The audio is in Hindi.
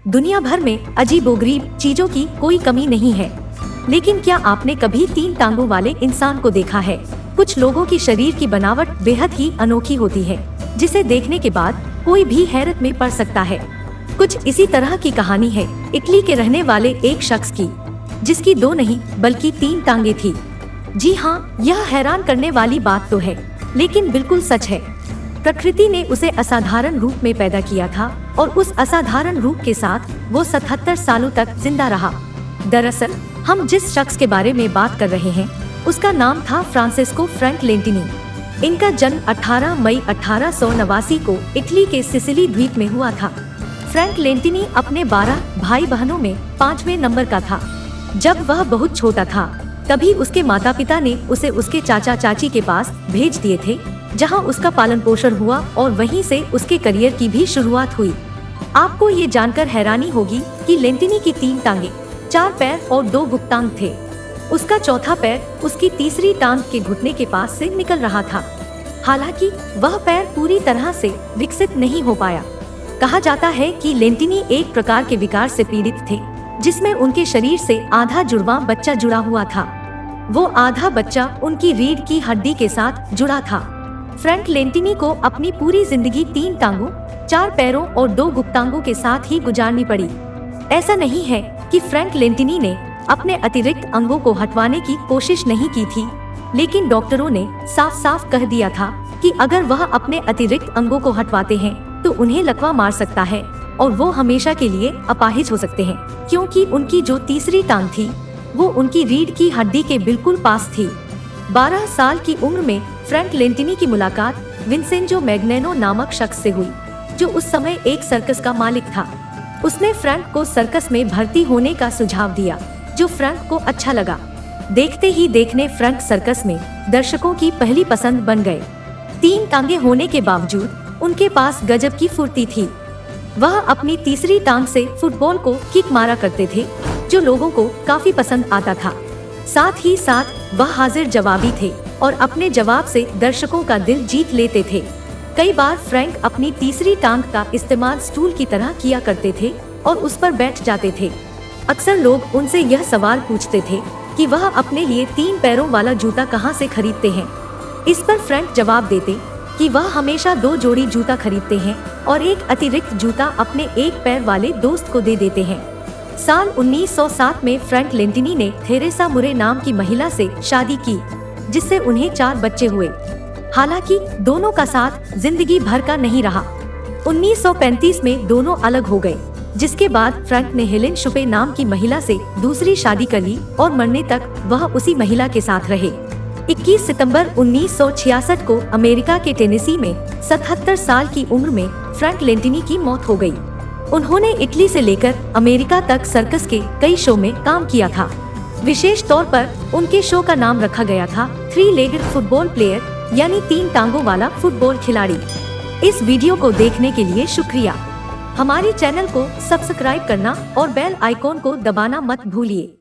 दुनिया भर में अजीबोगरीब चीजों की कोई कमी नहीं है, लेकिन क्या आपने कभी 3 टांगों वाले इंसान को देखा है? कुछ लोगों की शरीर की बनावट बेहद ही अनोखी होती है, जिसे देखने के बाद कोई भी हैरत में पड़ सकता है। कुछ इसी तरह की कहानी है इटली के रहने वाले एक शख्स की, जिसकी 2 नहीं बल्कि 3 टांगे थी। जी हाँ, यह हैरान करने वाली बात तो है, लेकिन बिल्कुल सच है। प्रकृति ने उसे असाधारण रूप में पैदा किया था और उस असाधारण रूप के साथ वो 77 सालों तक जिंदा रहा। दरअसल हम जिस शख्स के बारे में बात कर रहे हैं, उसका नाम था फ्रांसिस्को फ्रैंक लेंटिनी। इनका जन्म 18 मई 1889 को इटली के सिसिली द्वीप में हुआ था। फ्रैंक लेंटिनी अपने 12 भाई बहनों में 5वें नंबर का था। जब वह बहुत छोटा था, तभी उसके माता पिता ने उसे उसके चाचा चाची के पास भेज दिए थे, जहां उसका पालन पोषण हुआ और वहीं से उसके करियर की भी शुरुआत हुई। आपको ये जानकर हैरानी होगी कि लेंटिनी की 3 टांगे, 4 पैर और 2 गुप्तांग थे। उसका चौथा पैर उसकी तीसरी टांग के घुटने के पास से निकल रहा था। हालांकि वह पैर पूरी तरह से विकसित नहीं हो पाया। कहा जाता है कि लेंटिनी एक प्रकार के विकार से पीड़ित थे, जिसमें उनके शरीर से आधा जुड़वा बच्चा जुड़ा हुआ था। वो आधा बच्चा उनकी रीढ़ की हड्डी के साथ जुड़ा था। फ्रैंक लेंटिनी को अपनी पूरी जिंदगी 3 टांगों, 4 पैरों और 2 गुप्तांगों के साथ ही गुजारनी पड़ी। ऐसा नहीं है कि फ्रैंक लेंटिनी ने अपने अतिरिक्त अंगों को हटवाने की कोशिश नहीं की थी, लेकिन डॉक्टरों ने साफ साफ कह दिया था कि अगर वह अपने अतिरिक्त अंगों को हटवाते हैं तो उन्हें लकवा मार सकता है और वो हमेशा के लिए अपाहिज हो सकते हैं, क्योंकि उनकी जो तीसरी टांग थी वो उनकी रीढ़ की हड्डी के बिल्कुल पास थी। 12 साल की उम्र में फ्रैंक लेंटिनी की मुलाकात विंसेंजो मैग्नेनो नामक शख्स से हुई, जो उस समय एक सर्कस का मालिक था। उसने फ्रैंक को सर्कस में भर्ती होने का सुझाव दिया, जो फ्रैंक को अच्छा लगा। देखते ही देखने फ्रैंक सर्कस में दर्शकों की पहली पसंद बन गए। 3 टांगे होने के बावजूद उनके पास गजब की फुर्ती थी। वह अपनी तीसरी टांग से फुटबॉल को किक मारा करते थे, जो लोगों को काफी पसंद आता था। साथ ही साथ वह हाजिर जवाबी थे और अपने जवाब से दर्शकों का दिल जीत लेते थे। कई बार फ्रैंक अपनी तीसरी टांग का इस्तेमाल स्टूल की तरह किया करते थे और उस पर बैठ जाते थे। अक्सर लोग उनसे यह सवाल पूछते थे कि वह अपने लिए 3 पैरों वाला जूता कहां से खरीदते हैं। इस पर फ्रैंक जवाब देते कि वह हमेशा 2 जोड़ी जूता खरीदते हैं और एक अतिरिक्त जूता अपने 1 पैर वाले दोस्त को दे देते हैं। साल 1907 में फ्रैंक लेंटिनी ने थेरेसा मुरे नाम की महिला से शादी की, जिससे उन्हें 4 बच्चे हुए। हालांकि दोनों का साथ जिंदगी भर का नहीं रहा। 1935 में दोनों अलग हो गए, जिसके बाद फ्रैंक ने हेलेन शुपे नाम की महिला से दूसरी शादी कर ली और मरने तक वह उसी महिला के साथ रहे। 21 सितंबर 1966 को अमेरिका के टेनेसी में 77 साल की उम्र में फ्रैंक लेंटिनी की मौत हो गई। उन्होंने इटली से लेकर अमेरिका तक सर्कस के कई शो में काम किया था। विशेष तौर पर उनके शो का नाम रखा गया था 3-लेगड फुटबॉल प्लेयर, यानी 3 टांगों वाला फुटबॉल खिलाड़ी। इस वीडियो को देखने के लिए शुक्रिया। हमारे चैनल को सब्सक्राइब करना और बेल आइकॉन को दबाना मत भूलिए।